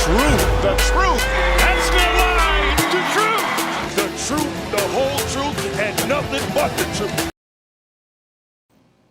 truth, that's the line, the truth, the whole truth, and nothing but the truth.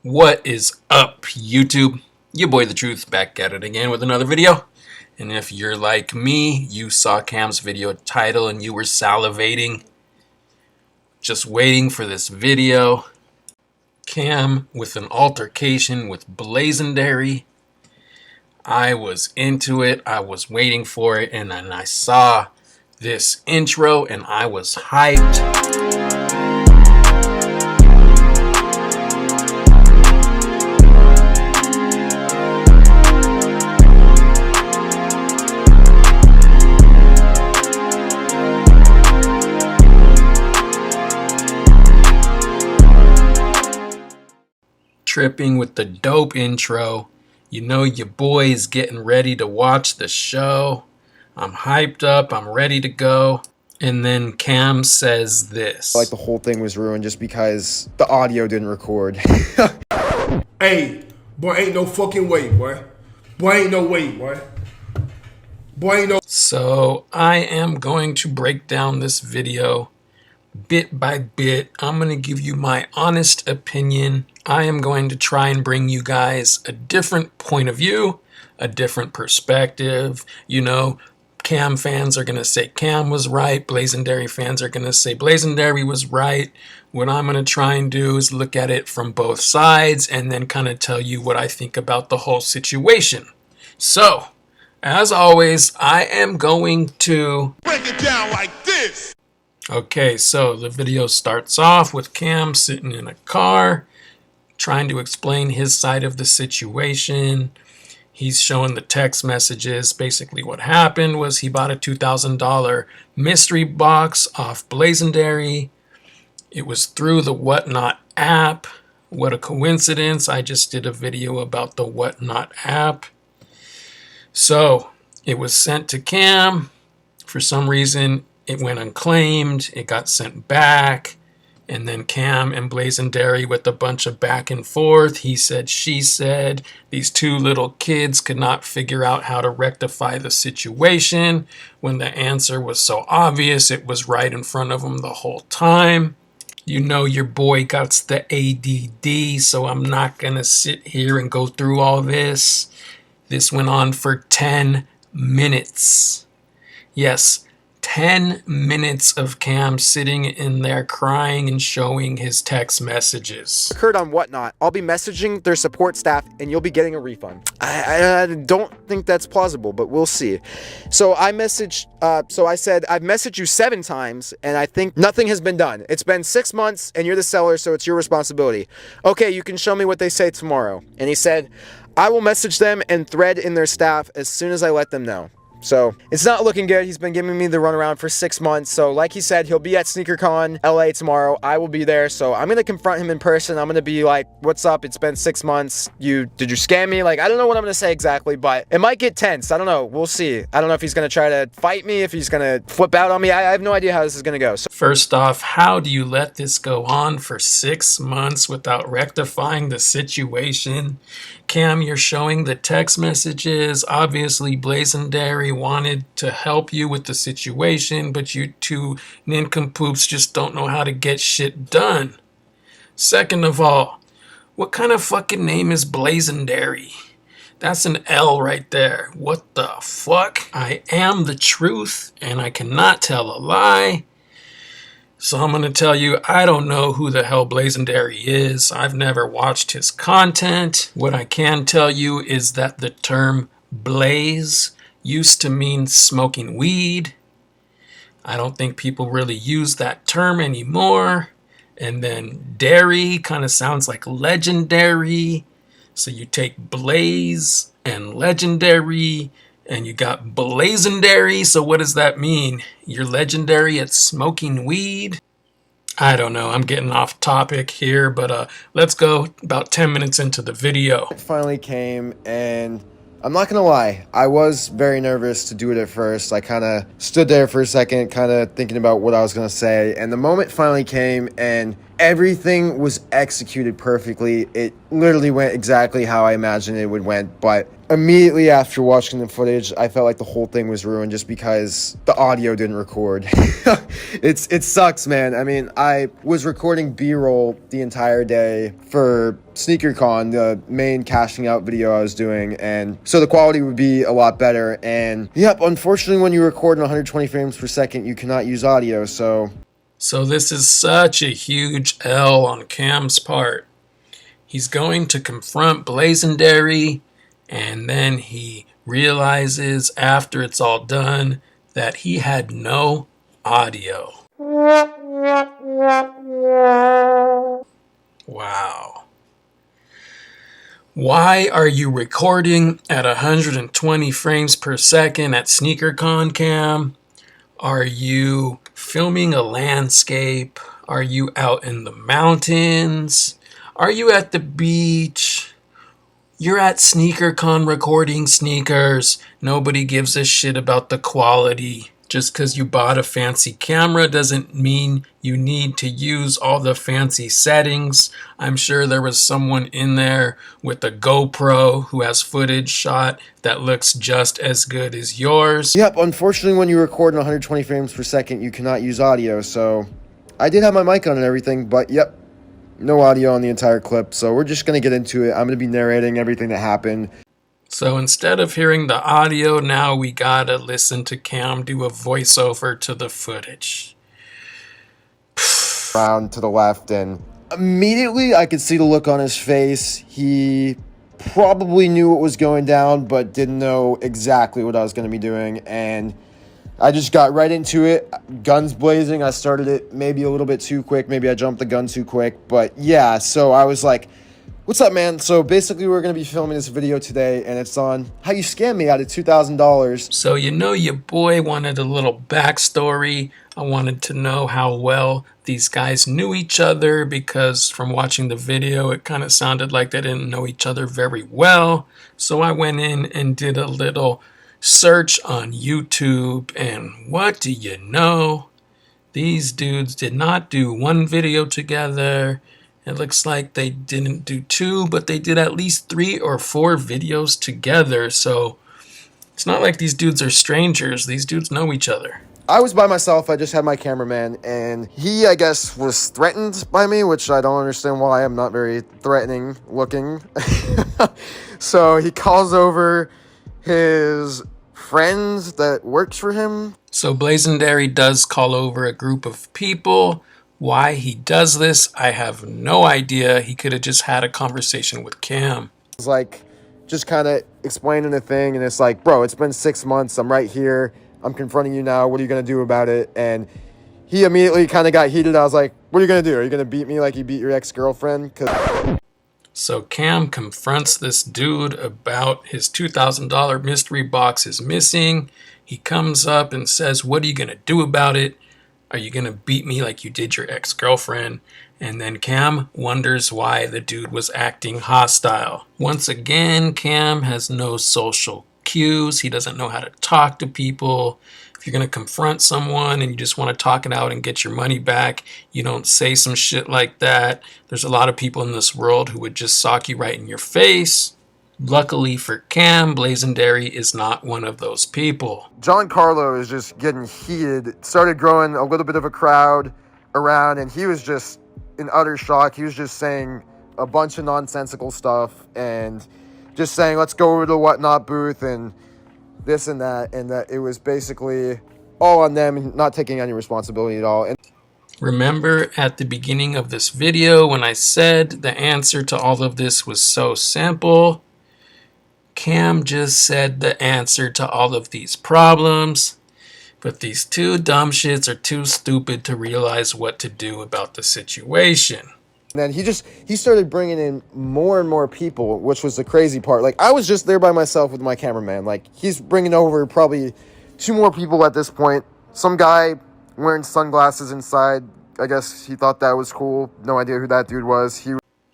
What is up, YouTube? Your boy The Truth back at it again with another video. And if you're like me, you saw Cam's video title and you were salivating, just waiting for this video. Cam with an altercation with Blazendary. I was into it, I was waiting for it, and then I saw this intro and I was hyped. Tripping with the dope intro. You know your boy is getting ready to watch the show. I'm hyped up, I'm ready to go. And then Cam says this. Like the whole thing was ruined just because the audio didn't record. Hey, boy, ain't no fucking way, boy. Boy, ain't no way, boy. Boy, ain't no... So I am going to break down this video bit by bit. I'm going to give you my honest opinion. I am going to try and bring you guys a different point of view, a different perspective. You know, Cam fans are going to say Cam was right. Blazendary fans are going to say Blazendary was right. What I'm going to try and do is look at it from both sides and then kind of tell you what I think about the whole situation. So, as always, I am going to Break it down like this. Okay, so the video starts off with Cam sitting in a car, trying to explain his side of the situation. He's showing the text messages. Basically what happened was he bought a $2,000 mystery box off Blazendary. It was through the Whatnot app. What a coincidence. I just did a video about the Whatnot app. So it was sent to Cam. For some reason, it went unclaimed, it got sent back, and then Cam and Blazendary with a bunch of back and forth. He said, she said. These two little kids could not figure out how to rectify the situation when the answer was so obvious. It was right in front of them the whole time. You know your boy got the ADD, so I'm not going to sit here and go through all this. This went on for 10 minutes. Yes, 10 minutes of Cam sitting in there crying and showing his text messages. Occurred on Whatnot. I'll be messaging their support staff and you'll be getting a refund. I don't think that's plausible, but we'll see. So I messaged, I said, I've messaged you 7 times and I think nothing has been done. It's been 6 months and you're the seller, so it's your responsibility. Okay, you can show me what they say tomorrow. And he said, I will message them and thread in their staff as soon as I let them know. So it's not looking good. He's been giving me the runaround for 6 months. So like he said, he'll be at SNEAKERCON LA tomorrow. I will be there. So I'm going to confront him in person. I'm going to be like, what's up? It's been 6 months. Did you scam me? Like, I don't know what I'm going to say exactly, but it might get tense. I don't know. We'll see. I don't know if he's going to try to fight me, if he's going to flip out on me. I have no idea how this is going to go. So first off, how do you let this go on for 6 months without rectifying the situation? Cam, you're showing the text messages. Obviously, Blazendary wanted to help you with the situation, but you two nincompoops just don't know how to get shit done. Second of all, what kind of fucking name is Blazendary? That's an L right there. What the fuck? I am the truth, and I cannot tell a lie. So I'm going to tell you, I don't know who the hell Blazendary is. I've never watched his content. What I can tell you is that the term blaze used to mean smoking weed. I don't think people really use that term anymore. And then dairy kind of sounds like legendary. So you take blaze and legendary, and you got Blazendary. So what does that mean? You're legendary at smoking weed? I don't know. I'm getting off topic here, but let's go about 10 minutes into the video. it finally came, and I'm not gonna lie, I was very nervous to do it at first. I kind of stood there for a second, kind of thinking about what I was gonna say, and the moment finally came, and Everything was executed perfectly. It literally went exactly how I imagined it would went, but immediately after watching the footage, I felt like the whole thing was ruined just because the audio didn't record. It sucks, man. I mean, I was recording B-roll the entire day for SNEAKERCON, the main cashing out video I was doing, and so the quality would be a lot better. And yep, unfortunately, when you record in 120 frames per second, you cannot use audio, So this is such a huge L on Cam's part. He's going to confront Blazendary, and then he realizes after it's all done that he had no audio. Wow. Why are you recording at 120 frames per second at SNEAKERCON, Cam? Are you filming a landscape? Are you out in the mountains? Are you at the beach? You're at SNEAKERCON recording sneakers. Nobody gives a shit about the quality. Just because you bought a fancy camera doesn't mean you need to use all the fancy settings. I'm sure there was someone in there with a GoPro who has footage shot that looks just as good as yours. Yep, unfortunately, when you record in 120 frames per second, you cannot use audio, so I did have my mic on and everything, but yep, no audio on the entire clip, so we're just going to get into it. I'm going to be narrating everything that happened. So instead of hearing the audio, now we gotta listen to Cam do a voiceover to the footage. Around to the left, and immediately I could see the look on his face. He probably knew what was going down, but didn't know exactly what I was going to be doing, and I just got right into it, guns blazing. I started it maybe a little bit too quick. Maybe I jumped the gun too quick, but yeah, so I was like, what's up, man? So basically, we're going to be filming this video today, and it's on how you scammed me out of $2,000. So you know your boy wanted a little backstory. I wanted to know how well these guys knew each other, because from watching the video, it kind of sounded like they didn't know each other very well. So I went in and did a little search on YouTube, and what do you know? These dudes did not do one video together. It looks like they didn't do two, but they did at least 3 or 4 videos together. So it's not like these dudes are strangers. These dudes know each other. I was by myself. I just had my cameraman, and he, I guess, was threatened by me, which I don't understand why. I'm not very threatening looking. So he calls over his friends that works for him. So Blazendary does call over a group of people. Why he does this, I have no idea. He could have just had a conversation with Cam. It's like, just kind of explaining the thing, and it's like, bro, it's been 6 months. I'm right here. I'm confronting you now. What are you going to do about it? And he immediately kind of got heated. I was like, what are you going to do? Are you going to beat me like you beat your ex-girlfriend? So Cam confronts this dude about his $2,000 mystery box is missing. He comes up and says, what are you going to do about it? Are you going to beat me like you did your ex-girlfriend? And then Cam wonders why the dude was acting hostile. Once again, Cam has no social cues. He doesn't know how to talk to people. If you're going to confront someone and you just want to talk it out and get your money back, you don't say some shit like that. There's a lot of people in this world who would just sock you right in your face. Luckily for Cam, Blazendary is not one of those people. Giancarlo is just getting heated. It started growing a little bit of a crowd around, and he was just in utter shock. He was just saying a bunch of nonsensical stuff and just saying, let's go over to the Whatnot booth and this and that it was basically all on them and not taking any responsibility at all. And remember at the beginning of this video when I said the answer to all of this was so simple? Cam just said the answer to all of these problems, but these two dumb shits are too stupid to realize what to do about the situation. then he started bringing in more and more people, which was the crazy part. Like, I was just there by myself with my cameraman. Like, he's bringing over probably 2 more people at this point. Some guy wearing sunglasses inside. I guess he thought that was cool. No idea who that dude was.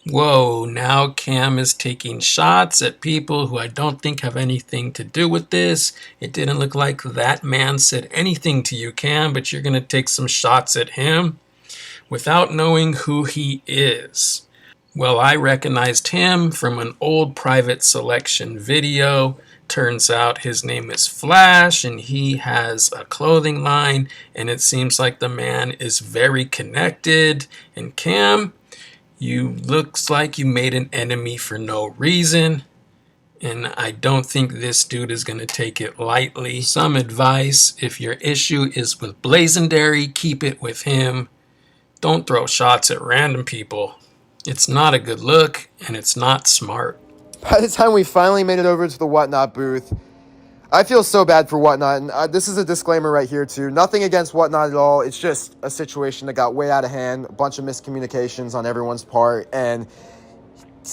Whoa, now Cam is taking shots at people who I don't think have anything to do with this. It didn't look like that man said anything to you, Cam, but you're going to take some shots at him. without knowing who he is. Well, I recognized him from an old private selection video. Turns out his name is Flash and he has a clothing line, and it seems like the man is very connected. And Cam, you looks like you made an enemy for no reason, and I don't think this dude is going to take it lightly. Some advice: if your issue is with Blazendary, keep it with him. Don't throw shots at random people. It's not a good look, and it's not smart. By the time we finally made it over to the Whatnot booth, I feel so bad for Whatnot, and this is a disclaimer right here too. Nothing against Whatnot at all. It's just a situation that got way out of hand, a bunch of miscommunications on everyone's part, and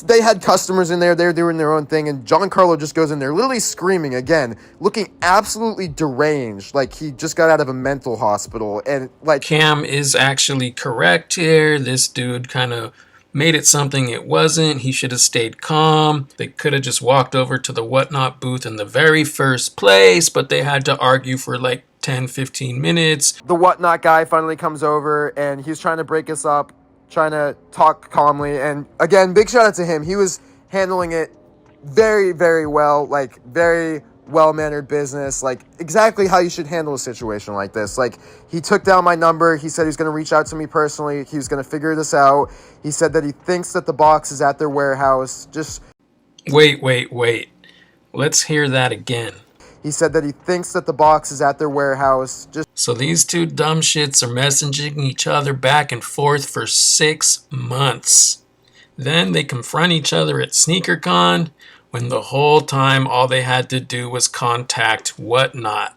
they had customers in there, they're doing their own thing, and Giancarlo just goes in there literally screaming again, looking absolutely deranged, like he just got out of a mental hospital. And like, Cam is actually correct here. This dude kind of made it something it wasn't. He should have stayed calm. They could have just walked over to the Whatnot booth in the very first place, but they had to argue for like 10-15 minutes. The Whatnot guy finally comes over and he's trying to break us up, trying to talk calmly, and again, big shout out to him. He was handling it very, very well, like very well-mannered business, like exactly how you should handle a situation like this. Like, he took down my number. He said he's going to reach out to me personally. He was going to figure this out. He said that he thinks that the box is at their warehouse. Just wait. Let's hear that again. He said that he thinks that the box is at their warehouse. So these two dumb shits are messaging each other back and forth for 6 months. Then they confront each other at SNEAKERCON, when the whole time all they had to do was contact Whatnot.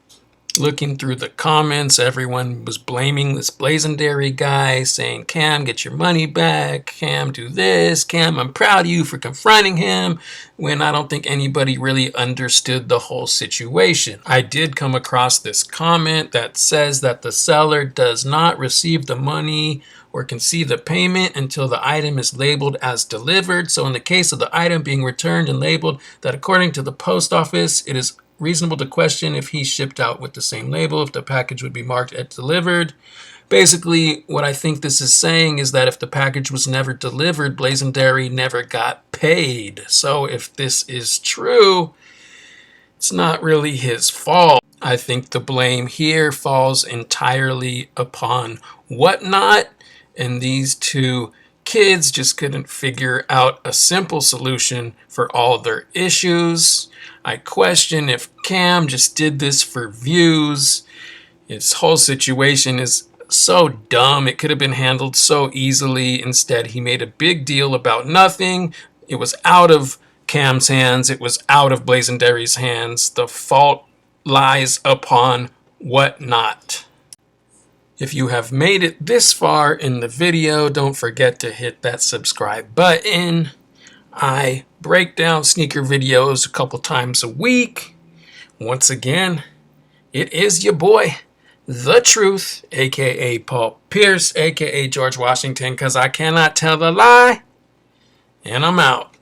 Looking through the comments, everyone was blaming this Blazendary guy, saying, Cam, get your money back. Cam, do this. Cam, I'm proud of you for confronting him, when I don't think anybody really understood the whole situation. I did come across this comment that says that the seller does not receive the money or can see the payment until the item is labeled as delivered. So in the case of the item being returned and labeled, that according to the post office, it is reasonable to question if he shipped out with the same label, if the package would be marked as delivered. Basically, what I think this is saying is that if the package was never delivered, Blazendary never got paid. So if this is true, it's not really his fault. I think the blame here falls entirely upon Whatnot, and these two kids just couldn't figure out a simple solution for all their issues. I question if Cam just did this for views. His whole situation is so dumb. It could have been handled so easily. Instead, he made a big deal about nothing. It was out of Cam's hands. It was out of Blazendary's hands. The fault lies upon Whatnot. If you have made it this far in the video, don't forget to hit that subscribe button. I break down sneaker videos a couple times a week. Once again, it is your boy, The Truth, aka Paul Pierce, aka George Washington, because I cannot tell a lie. And I'm out.